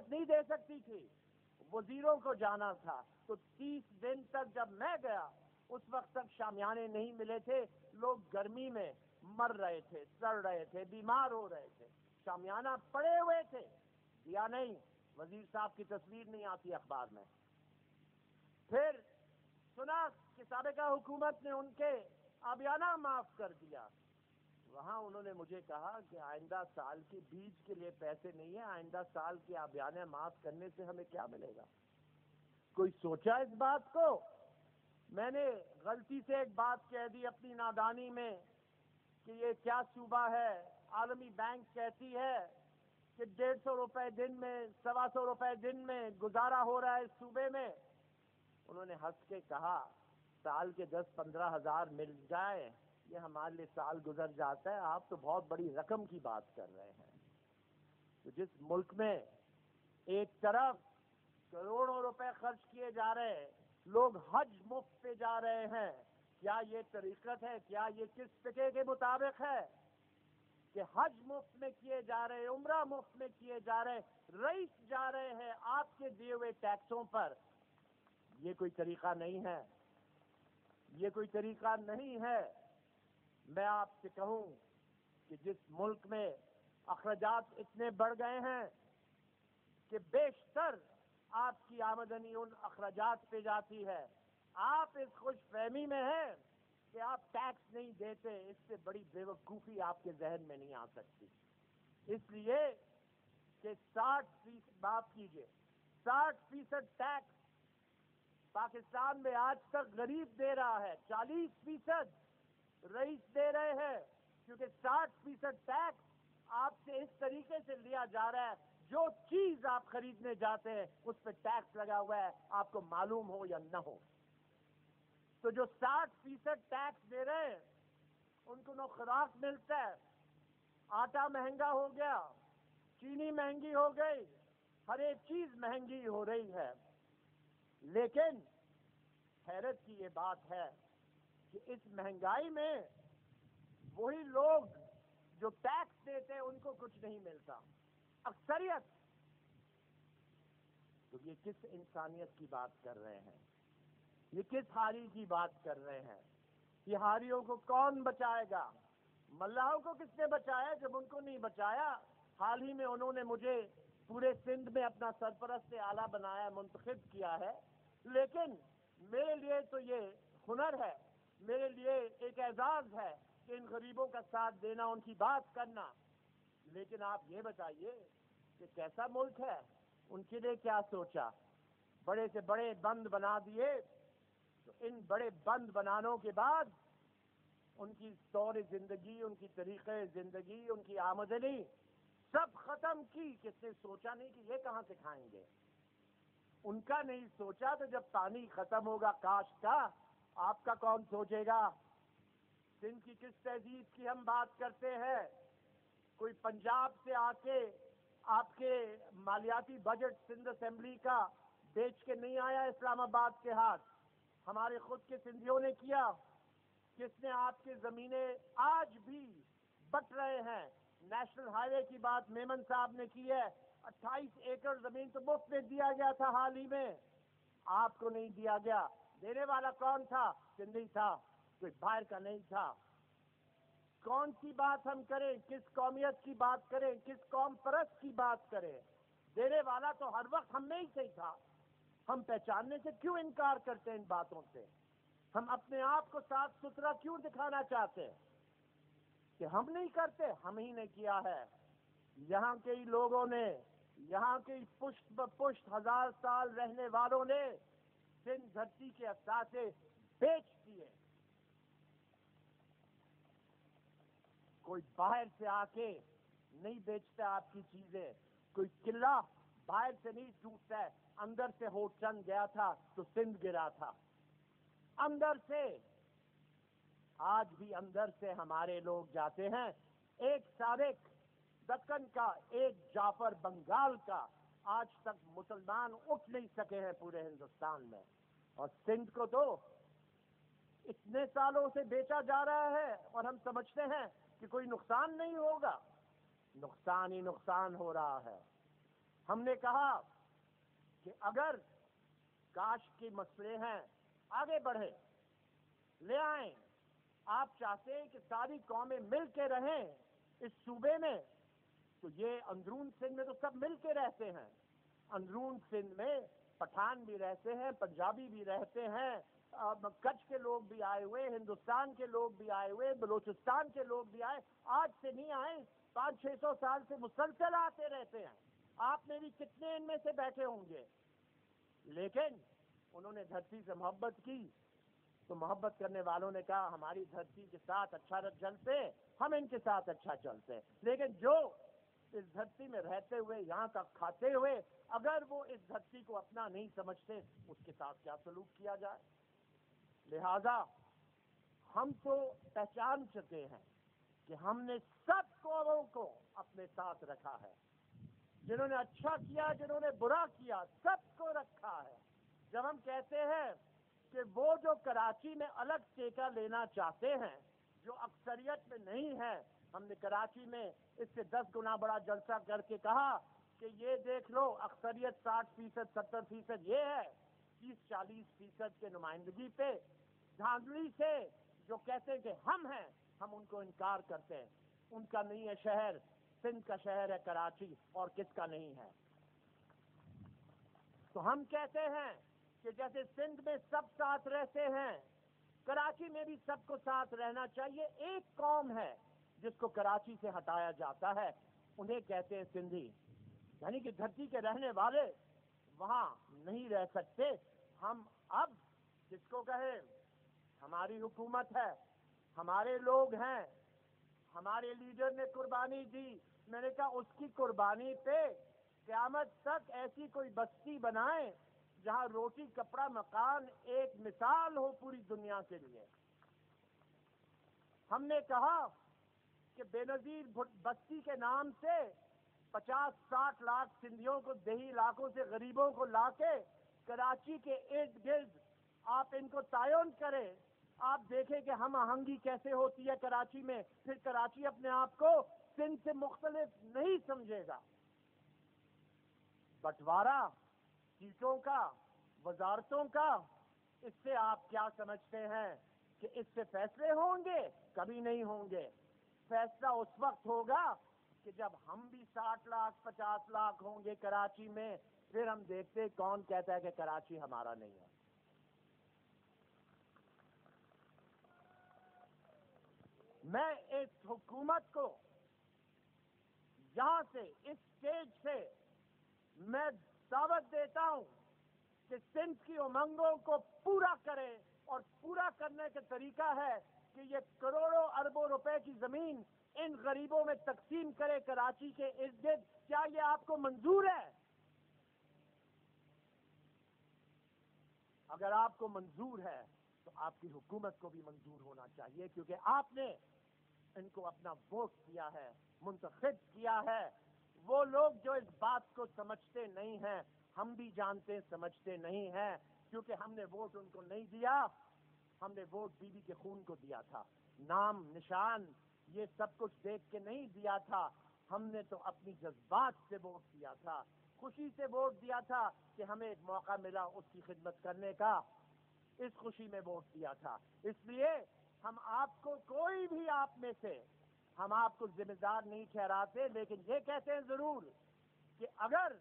نہیں دے سکتی تھی، وزیروں کو جانا تھا، تو 30 دن تک جب میں گیا اس وقت تک شامیانے نہیں ملے تھے، لوگ گرمی میں مر رہے تھے، سڑ رہے تھے، بیمار ہو رہے تھے، شامیانہ پڑے ہوئے تھے، دیا نہیں، وزیر صاحب کی تصویر نہیں آتی اخبار میں۔ پھر سنا کہ سابقہ حکومت نے ان کے آبیانہ معاف کر دیا، وہاں انہوں نے مجھے کہا کہ آئندہ سال کی بیج کے لیے پیسے نہیں ہیں، آئندہ سال کے آبیانہ معاف کرنے سے ہمیں کیا ملے گا؟ کوئی سوچا اس بات کو؟ میں نے غلطی سے ایک بات کہہ دی اپنی نادانی میں کہ یہ کیا صوبہ ہے، عالمی بینک کہتی ہے کہ 150 روپے دن میں، 125 روپے دن میں گزارا ہو رہا ہے اس صوبے میں۔ انہوں نے ہنس کے کہا سال کے 10-15 ہزار مل جائے یہ ہمارے لیے سال گزر جاتا ہے، آپ تو بہت بڑی رقم کی بات کر رہے ہیں۔ تو جس ملک میں ایک طرف کروڑوں روپے خرچ کیے جا رہے ہیں، لوگ حج مفت پہ جا رہے ہیں، کیا یہ طریقت ہے؟ کیا یہ کس فقہ کے مطابق ہے کہ حج مفت میں کیے جا رہے، عمرہ مفت میں کیے جا رہے، رئیس جا رہے ہیں آپ کے دیے ہوئے ٹیکسوں پر؟ یہ کوئی طریقہ نہیں ہے، یہ کوئی طریقہ نہیں ہے۔ میں آپ سے کہوں کہ جس ملک میں اخراجات اتنے بڑھ گئے ہیں کہ بیشتر آپ کی آمدنی ان اخراجات پہ جاتی ہے، آپ اس خوش فہمی میں ہیں کہ آپ ٹیکس نہیں دیتے، اس سے بڑی بے وقوفی آپ کے ذہن میں نہیں آ سکتی۔ اس لیے کہ 60% معاف کیجیے، 60% ٹیکس پاکستان میں آج تک غریب دے رہا ہے، 40% رئیس دے رہے ہیں، کیونکہ 60% ٹیکس آپ سے اس طریقے سے لیا جا رہا ہے، جو چیز آپ خریدنے جاتے ہیں اس پہ ٹیکس لگا ہوا ہے، آپ کو معلوم ہو یا نہ ہو۔ تو جو 60% ٹیکس دے رہے ہیں ان کو نہ خوراک ملتا ہے، آٹا مہنگا ہو گیا، چینی مہنگی ہو گئی، ہر ایک چیز مہنگی ہو رہی ہے۔ لیکن حیرت کی یہ بات ہے کہ اس مہنگائی میں وہی لوگ جو ٹیکس دیتے ہیں ان کو کچھ نہیں ملتا، اکثریت۔ تو یہ کس انسانیت کی بات کر رہے ہیں؟ یہ کس ہاری کی بات کر رہے ہیں؟ یہ ہاریوں کو کون بچائے گا؟ ملاحوں کو کس نے بچایا جب ان کو نہیں بچایا؟ حال ہی میں انہوں نے مجھے پورے سندھ میں اپنا سرپرست اعلیٰ بنایا، منتخب کیا ہے، لیکن میرے لیے تو یہ ہنر ہے، میرے لیے ایک اعزاز ہے کہ ان غریبوں کا ساتھ دینا، ان کی بات کرنا۔ لیکن آپ یہ بتائیے کہ کیسا ملک ہے؟ ان کے لیے کیا سوچا؟ بڑے سے بڑے بند بنا دیے، تو ان بڑے بند بنانوں کے بعد ان کی طور زندگی، ان کی طریقے زندگی، ان کی آمدنی سب ختم کی۔ کس نے سوچا نہیں کہ یہ کہاں سے کھائیں گے؟ ان کا نہیں سوچا تو جب پانی ختم ہوگا کاشت کا، آپ کا کون سوچے گا؟ سندھ کی کس تہذیب کی ہم بات کرتے ہیں؟ کوئی پنجاب سے آ کے آپ کے مالیاتی بجٹ سندھ اسمبلی کا بیچ کے نہیں آیا اسلام آباد کے ہاتھ، ہمارے خود کے سندھیوں نے کیا۔ کس نے آپ کے زمینیں آج بھی بٹ رہے ہیں؟ نیشنل ہائی وے کی بات میمن صاحب نے کی ہے، 28 ایکڑ زمین تو مفت میں دیا گیا تھا حال ہی میں، آپ کو نہیں دیا گیا۔ دینے والا کون تھا؟ سندھی تھا، کوئی باہر کا نہیں تھا۔ کون سی بات ہم کریں؟ کس قومیت کی بات کریں؟ کس قوم پرست کی بات کریں؟ دینے والا تو ہر وقت ہم میں ہی سے تھا۔ ہم پہچاننے سے کیوں انکار کرتے ہیں ان باتوں سے؟ ہم اپنے آپ کو صاف ستھرا کیوں دکھانا چاہتے ہیں؟ کہ ہم نہیں کرتے، ہم ہی نے کیا ہے۔ یہاں کے ہی لوگوں نے، یہاں کے پشت بپشت 1000 سال رہنے والوں نے سندھ دھرتی کے اثاثے بیچ دیے۔ کوئی باہر سے آ کے نہیں بیچتا آپ کی چیزیں، کوئی قلعہ باہر سے نہیں ٹوٹتا ہے، اندر سے ہو چند گیا تھا تو سندھ گرا تھا، اندر سے۔ آج بھی اندر سے ہمارے لوگ جاتے ہیں۔ ایک سابق دکن کا، ایک جعفر بنگال کا، آج تک مسلمان اٹھ نہیں سکے ہیں پورے ہندوستان میں، اور سندھ کو تو اتنے سالوں سے بیچا جا رہا ہے اور ہم سمجھتے ہیں کہ کوئی نقصان نہیں ہوگا۔ نقصان ہی نقصان ہو رہا ہے۔ ہم نے کہا کہ اگر کاش کے مسئلے ہیں آگے بڑھے لے آئیں، آپ چاہتے ہیں کہ ساری قومیں مل کے رہیں اس صوبے میں، تو یہ اندرون سندھ میں تو سب مل کے رہتے ہیں، اندرون سندھ میں پٹھان بھی رہتے ہیں، پنجابی بھی رہتے ہیں، کچھ کے لوگ بھی آئے ہوئے، ہندوستان کے لوگ بھی آئے ہوئے، بلوچستان کے لوگ بھی آئے، آج سے نہیں آئے، 500-600 سال سے مسلسل آتے رہتے ہیں، آپ میں بھی کتنے ان میں سے بیٹھے ہوں گے، لیکن انہوں نے دھرتی سے محبت کی تو محبت کرنے والوں نے کہا ہماری دھرتی کے ساتھ اچھا چلتے، ہم ان کے ساتھ اچھا چلتے، لیکن جو اس دھرتی میں رہتے ہوئے یہاں کا کھاتے ہوئے اگر وہ اس دھرتی کو اپنا نہیں سمجھتے اس کے ساتھ کیا سلوک کیا جائے؟ لہذا ہم تو پہچان چکے ہیں کہ ہم نے سب قوموں کو اپنے ساتھ رکھا ہے، جنہوں نے اچھا کیا جنہوں نے برا کیا سب کو رکھا ہے۔ جب ہم کہتے ہیں کہ وہ جو کراچی میں الگ ٹیکہ لینا چاہتے ہیں جو اکثریت میں نہیں ہے، ہم نے کراچی میں اس سے 10 گنا بڑا جلسہ کر کے کہا کہ یہ دیکھ لو اکثریت 60%، 70% یہ ہے، 30-40% کے نمائندگی پہ دھاندلی سے جو کہتے ہیں کہ ہم ہیں، ہم ان کو انکار کرتے ہیں، ان کا نہیں ہے شہر، سندھ کا شہر ہے کراچی، اور کس کا نہیں ہے؟ تو ہم کہتے ہیں کہ جیسے سندھ میں سب ساتھ رہتے ہیں کراچی میں بھی سب کو ساتھ رہنا چاہیے۔ ایک قوم ہے جس کو کراچی سے ہٹایا جاتا ہے، انہیں کہتے ہیں سندھی، یعنی کہ دھرتی کے رہنے والے وہاں نہیں رہ سکتے۔ ہم اب جس کو کہیں ہماری حکومت ہے، ہمارے لوگ ہیں، ہمارے لیڈر نے قربانی دی، میں نے کہا اس کی قربانی پہ قیامت تک ایسی کوئی بستی بنائیں جہاں روٹی کپڑا مکان ایک مثال ہو پوری دنیا کے لیے۔ ہم نے کہا کہ بے نظیر بستی کے نام سے 50-60 لاکھ سندھیوں کو دیہی علاقوں سے غریبوں کو لا کے کراچی کے ارد گرد آپ ان کو تعین کریں، آپ دیکھیں کہ ہم آہنگی کیسے ہوتی ہے کراچی میں، پھر کراچی اپنے آپ کو سندھ سے مختلف نہیں سمجھے گا۔ بٹوارہ سیٹوں کا، وزارتوں کا، اس سے آپ کیا سمجھتے ہیں کہ اس سے فیصلے ہوں گے؟ کبھی نہیں ہوں گے۔ فیصلہ اس وقت ہوگا کہ جب ہم بھی 60 لاکھ 50 لاکھ ہوں گے کراچی میں، پھر ہم دیکھتے کون کہتا ہے کہ کراچی ہمارا نہیں ہے۔ میں اس حکومت کو یہاں سے اس اسٹیج سے میں دعوت دیتا ہوں کہ سندھ کی امنگوں کو پورا کرے، اور پورا کرنے کا طریقہ ہے کہ یہ کروڑوں اربوں روپے کی زمین ان غریبوں میں تقسیم کرے کراچی کے ارد گرد۔ کیا یہ آپ کو منظور ہے؟ اگر آپ کو منظور ہے تو آپ کی حکومت کو بھی منظور ہونا چاہیے، کیونکہ آپ نے ان کو اپنا ووٹ کیا ہے، منتخب کیا ہے۔ وہ لوگ جو اس بات کو سمجھتے نہیں ہیں، ہم بھی جانتے سمجھتے نہیں ہیں، کیونکہ ہم نے ووٹ ان کو نہیں دیا، ہم نے ووٹ بیوی کے خون کو دیا تھا، نام نشان یہ سب کچھ دیکھ کے نہیں دیا تھا، ہم نے تو اپنی جذبات سے ووٹ دیا تھا، خوشی سے ووٹ دیا تھا کہ ہمیں ایک موقع ملا اس کی خدمت کرنے کا، اس خوشی میں ووٹ دیا تھا۔ اس لیے ہم آپ کو کوئی بھی آپ میں سے ہم آپ کو ذمہ دار نہیں ٹھہراتے، لیکن یہ کہتے ہیں ضرور کہ اگر